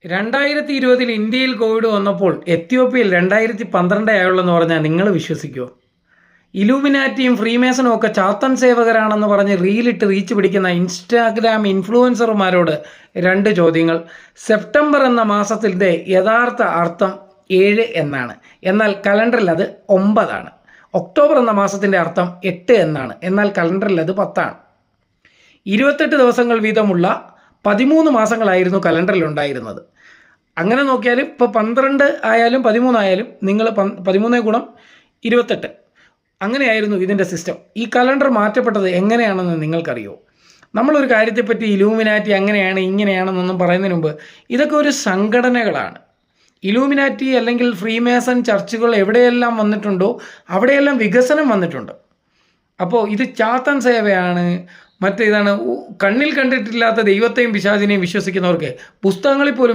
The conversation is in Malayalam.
2020 ഇന്ത്യയിൽ കോവിഡ് വന്നപ്പോൾ എത്യോപ്യയിൽ 2012 ആയുള്ളൂ എന്ന് പറഞ്ഞാൽ നിങ്ങൾ വിശ്വസിക്കുമോ? ഇലൂമിനാറ്റിയും ഫ്രീമേസനും ഒക്കെ ചാത്തൻ സേവകരാണെന്ന് പറഞ്ഞ് റീലിട്ട് റീച്ച് പിടിക്കുന്ന ഇൻസ്റ്റാഗ്രാം ഇൻഫ്ലുവൻസർമാരോട് 2 ചോദ്യങ്ങൾ. സെപ്റ്റംബർ എന്ന മാസത്തിൻ്റെ യഥാർത്ഥ അർത്ഥം 7 എന്നാണ്, എന്നാൽ കലണ്ടറിൽ അത് 9 ആണ്. ഒക്ടോബർ എന്ന മാസത്തിൻ്റെ അർത്ഥം 8 എന്നാണ്, എന്നാൽ കലണ്ടറിൽ അത് 10 ആണ്. 28 ദിവസങ്ങൾ വീതമുള്ള 13 മാസങ്ങളായിരുന്നു കലണ്ടറിൽ ഉണ്ടായിരുന്നത്. അങ്ങനെ നോക്കിയാൽ ഇപ്പോൾ 12 ആയാലും 13 ആയാലും നിങ്ങൾ 13 ഗുണം 28 അങ്ങനെയായിരുന്നു ഇതിൻ്റെ സിസ്റ്റം. ഈ കലണ്ടർ മാറ്റപ്പെട്ടത് എങ്ങനെയാണെന്ന് നിങ്ങൾക്കറിയോ? നമ്മളൊരു കാര്യത്തെപ്പറ്റി ഇലൂമിനാറ്റി അങ്ങനെയാണ് ഇങ്ങനെയാണെന്നൊന്നും പറയുന്നതിന് മുമ്പ് ഇതൊക്കെ ഒരു സംഘടനകളാണ്. ഇലൂമിനാറ്റി അല്ലെങ്കിൽ ഫ്രീമേസൺ ചർച്ചുകൾ എവിടെയെല്ലാം വന്നിട്ടുണ്ടോ അവിടെയെല്ലാം വികസനം വന്നിട്ടുണ്ട്. അപ്പോൾ ഇത് ചാത്തൻ സേവയാണ്, മറ്റേതാണ്, കണ്ണിൽ കണ്ടിട്ടില്ലാത്ത ദൈവത്തെയും പിശാചിനെയും വിശ്വസിക്കുന്നവർക്ക് പുസ്തകങ്ങളിൽ പോലും